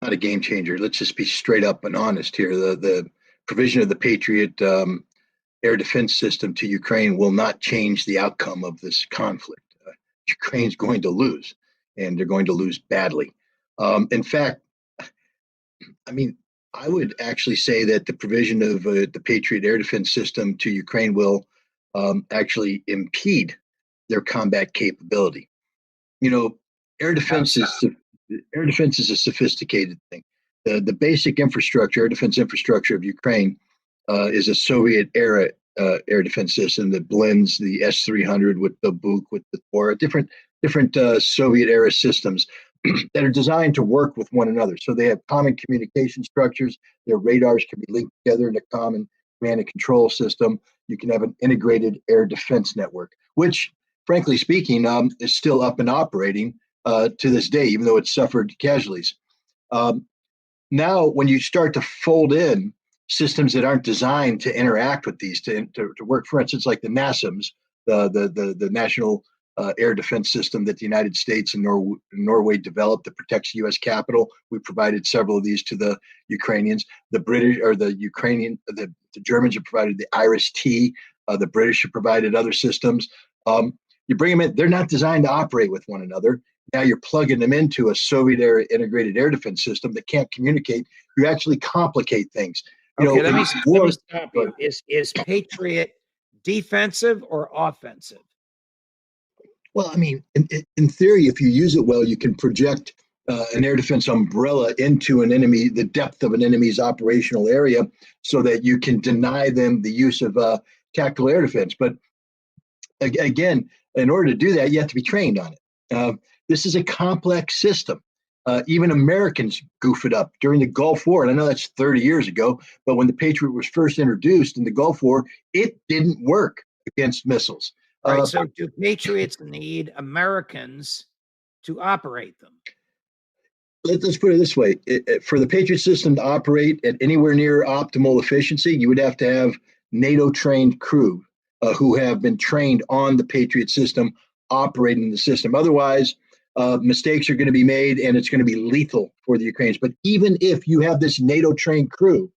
not a game changer. Let's just be straight up and honest here. The provision of the Patriot air defense system to Ukraine will not change the outcome of this conflict. Ukraine's going to lose, and they're going to lose badly. In fact, I mean, I would actually say that the provision of the Patriot air defense system to Ukraine will actually impede their combat capability. You know, air defense is air defense is a sophisticated thing. The basic infrastructure, air defense infrastructure of Ukraine, is a Soviet era air defense system that blends the S-300 with the Buk, with the Tor, different Soviet era systems that are designed to work with one another. So they have common communication structures. Their radars can be linked together in a common command and control system. You can have an integrated air defense network, which, frankly speaking, is still up and operating to this day, even though it's suffered casualties. Now, when you start to fold in systems that aren't designed to interact with these, to work, for instance, like the NASAMS, the National Air Defense System that the United States and Norway developed that protects the U.S. Capitol. We provided several of these to the Ukrainians. The British or the Ukrainian, the Germans have provided the IRIS-T. The British have provided other systems. You bring them in; they're not designed to operate with one another. Now you're plugging them into a Soviet-era integrated air defense system that can't communicate. You actually complicate things. Okay, let me stop you. Is Patriot defensive or offensive? Well, I mean, in theory, if you use it well, you can project an air defense umbrella into an enemy, the depth of an enemy's operational area, so that you can deny them the use of tactical air defense. But again, in order to do that, you have to be trained on it. This is a complex system. Even Americans goof it up during the Gulf War. And I know that's 30 years ago, but when the Patriot was first introduced in the Gulf War, it didn't work against missiles. Right. So do Patriots need Americans to operate them? Let's put it this way. For the Patriot system to operate at anywhere near optimal efficiency, you would have to have NATO-trained crew who have been trained on the Patriot system operating the system. Otherwise, mistakes are going to be made, and it's going to be lethal for the Ukrainians. But even if you have this NATO-trained crew,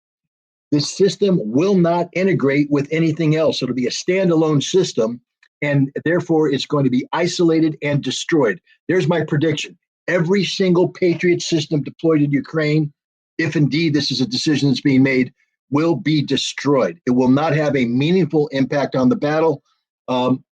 this system will not integrate with anything else. It'll be a standalone system, and therefore it's going to be isolated and destroyed. There's my prediction. Every single Patriot system deployed in Ukraine, if indeed this is a decision that's being made, will be destroyed. It will not have a meaningful impact on the battle.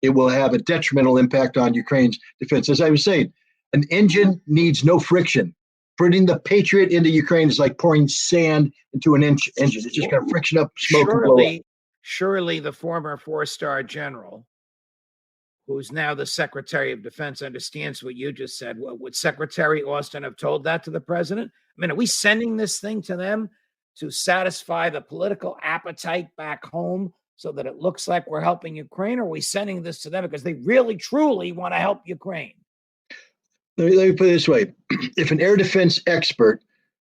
It will have a detrimental impact on Ukraine's defense. As I was saying, an engine needs no friction. Putting the Patriot into Ukraine is like pouring sand into an engine. It's just going to friction up smoke. Surely the former four-star general, who's now the Secretary of Defense, understands what you just said. Would Secretary Austin have told that to the president? I mean, are we sending this thing to them to satisfy the political appetite back home so that it looks like we're helping Ukraine? Or are we sending this to them because they really, truly want to help Ukraine? Let me put it this way. If an air defense expert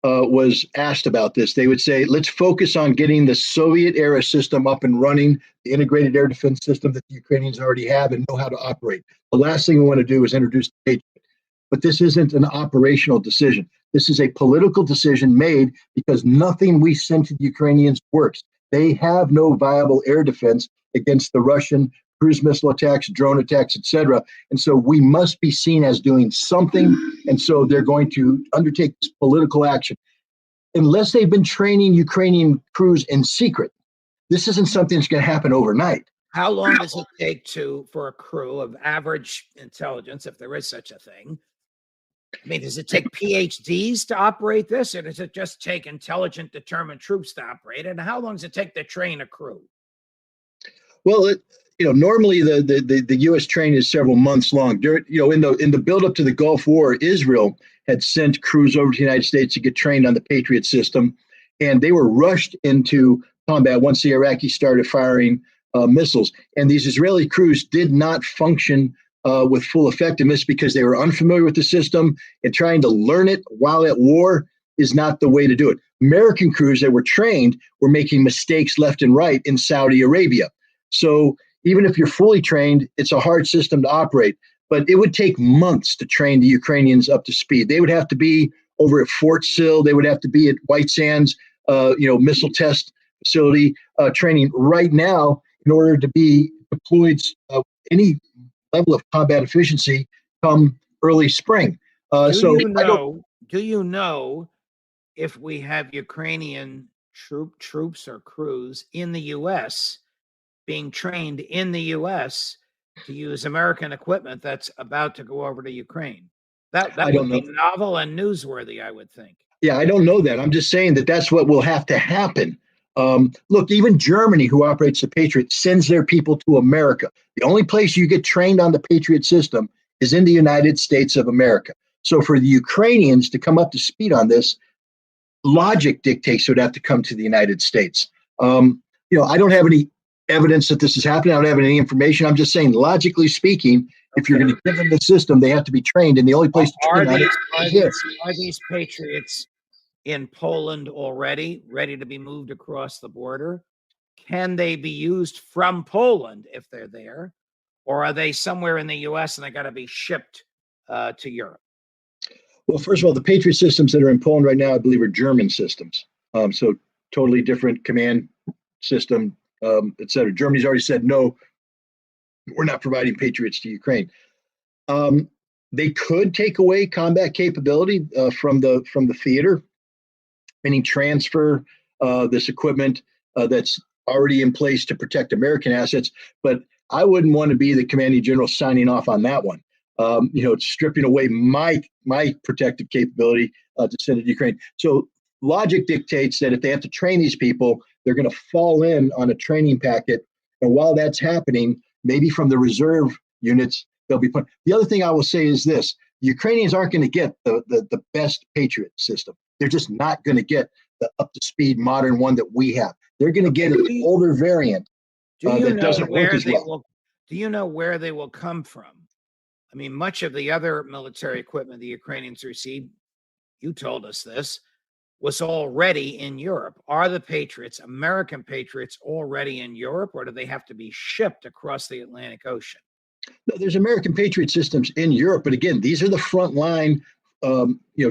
was asked about this, they would say, let's focus on getting the Soviet-era system up and running, the integrated air defense system that the Ukrainians already have and know how to operate. The last thing we want to do is introduce the Patriot. But this isn't an operational decision. This is a political decision made because nothing we send to the Ukrainians works. They have no viable air defense against the Russian cruise missile attacks, drone attacks, etc. And so we must be seen as doing something. And so they're going to undertake this political action. Unless they've been training Ukrainian crews in secret, this isn't something that's going to happen overnight. How long does it take for a crew of average intelligence, if there is such a thing? I mean, does it take PhDs to operate this, or does it just take intelligent, determined troops to operate it? And how long does it take to train a crew? Well, normally the U.S. training is several months long. In the buildup to the Gulf War, Israel had sent crews over to the United States to get trained on the Patriot system, and they were rushed into combat once the Iraqis started firing missiles. And these Israeli crews did not function with full effectiveness because they were unfamiliar with the system, and trying to learn it while at war is not the way to do it. American crews that were trained were making mistakes left and right in Saudi Arabia. So even if you're fully trained, it's a hard system to operate, but it would take months to train the Ukrainians up to speed. They would have to be over at Fort Sill. They would have to be at White Sands, missile test facility training right now in order to be deployed any level of combat efficiency come early spring. Do you know if we have Ukrainian troops or crews in the U.S. being trained in the U.S. to use American equipment that's about to go over to Ukraine? That would be novel and newsworthy, I would think. Yeah, I don't know that. I'm just saying that's what will have to happen. Look, even Germany, who operates the Patriot, sends their people to America. The only place you get trained on the Patriot system is in the United States of America. So for the Ukrainians to come up to speed on this, logic dictates it would have to come to the United States. I don't have any evidence that this is happening. I don't have any information. I'm just saying, logically speaking, if you're going to give them the system, they have to be trained, and the only place to train are these Patriots in Poland already ready to be moved across the border? Can they be used from Poland if they're there, or are they somewhere in the U.S. and they got to be shipped to Europe? Well, first of all, the Patriot systems that are in Poland right now, I believe, are German systems. So totally different command system, et cetera. Germany's already said, no, we're not providing Patriots to Ukraine. They could take away combat capability from the theater, meaning transfer this equipment that's already in place to protect American assets. But I wouldn't want to be the commanding general signing off on that one. Stripping away my protective capability to send it to Ukraine. So logic dictates that if they have to train these people, they're going to fall in on a training packet. And while that's happening, maybe from the reserve units, they'll be put. The other thing I will say is this: the Ukrainians aren't going to get the best Patriot system. They're just not going to get the up-to-speed modern one that we have. They're going to get an older variant that doesn't work as well. Do you know where they will come from? I mean, much of the other military equipment the Ukrainians received, you told us this, was already in Europe. Are the Patriots, American Patriots, already in Europe, or do they have to be shipped across the Atlantic Ocean? No, there's American Patriot systems in Europe, but again, these are the front line,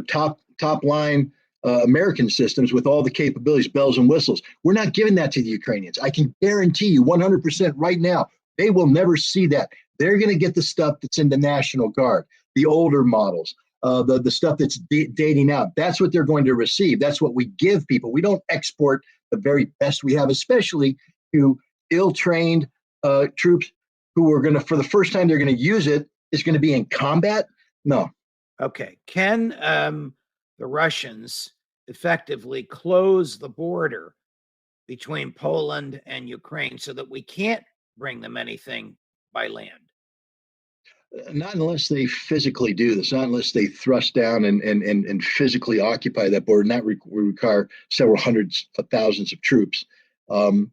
top line American systems with all the capabilities, bells and whistles. We're not giving that to the Ukrainians. I can guarantee you 100% right now, they will never see that. They're going to get the stuff that's in the National Guard, the older models, the stuff that's dating out. That's what they're going to receive. That's what we give people. We don't export the very best we have, especially to ill-trained troops who are going to, for the first time they're going to use it, is going to be in combat. No. Okay. Can the Russians effectively close the border between Poland and Ukraine so that we can't bring them anything by land? Not unless they physically do this, not unless they thrust down and physically occupy that border. And that would require several hundreds of thousands of troops. And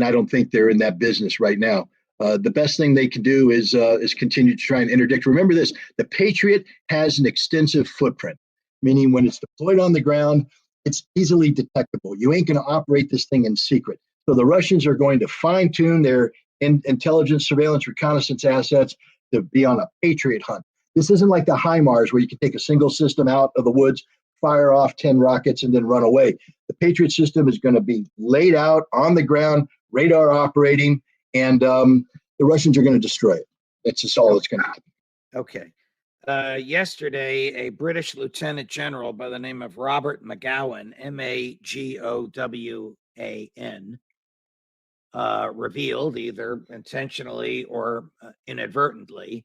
I don't think they're in that business right now. The best thing they can do is continue to try and interdict. Remember this: the Patriot has an extensive footprint, meaning when it's deployed on the ground, it's easily detectable. You ain't going to operate this thing in secret. So the Russians are going to fine-tune their intelligence, surveillance, reconnaissance assets to be on a Patriot hunt. This isn't like the HIMARS where you can take a single system out of the woods, fire off 10 rockets, and then run away. The Patriot system is going to be laid out on the ground, radar operating, and the Russians are going to destroy it. That's just all that's going to happen. Okay. Yesterday, a British lieutenant general by the name of Robert McGowan, MAGOWAN, revealed, either intentionally or inadvertently,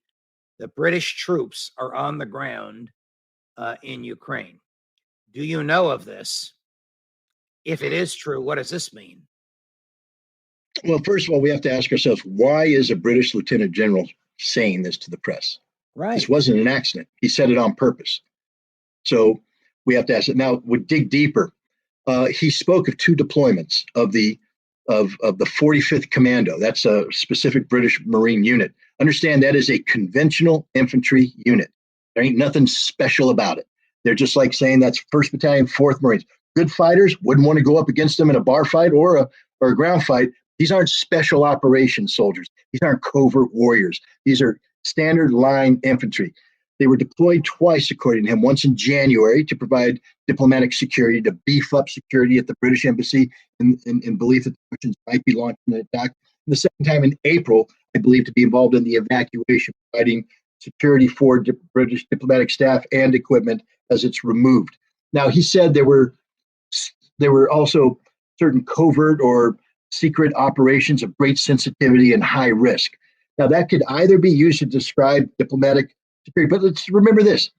that British troops are on the ground in Ukraine. Do you know of this? If it is true, what does this mean? Well, first of all, we have to ask ourselves, why is a British lieutenant general saying this to the press? Right. This wasn't an accident. He said it on purpose. So we have to ask it. Now, we dig deeper. He spoke of 2 deployments of the 45th Commando. That's a specific British Marine unit. Understand that is a conventional infantry unit. There ain't nothing special about it. They're just like saying that's 1st Battalion, 4th Marines. Good fighters, wouldn't want to go up against them in a bar fight or a ground fight. These aren't special operations soldiers. These aren't covert warriors. These are standard line infantry. They were deployed twice, according to him, once in January to provide diplomatic security, to beef up security at the British embassy in belief that the Russians might be launching an attack. And the second time in April, I believe, to be involved in the evacuation, providing security for British diplomatic staff and equipment as it's removed. Now, he said there were also certain covert or secret operations of great sensitivity and high risk. Now, that could either be used to describe diplomatic security, but let's remember this.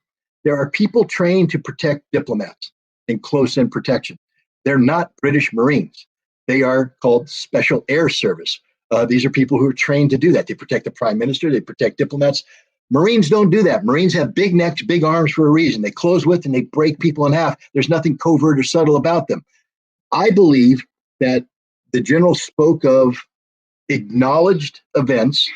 There are people trained to protect diplomats in close-in protection. They're not British Marines. They are called Special Air Service. These are people who are trained to do that. They protect the prime minister. They protect diplomats. Marines don't do that. Marines have big necks, big arms for a reason. They close with and they break people in half. There's nothing covert or subtle about them. I believe that the general spoke of acknowledged events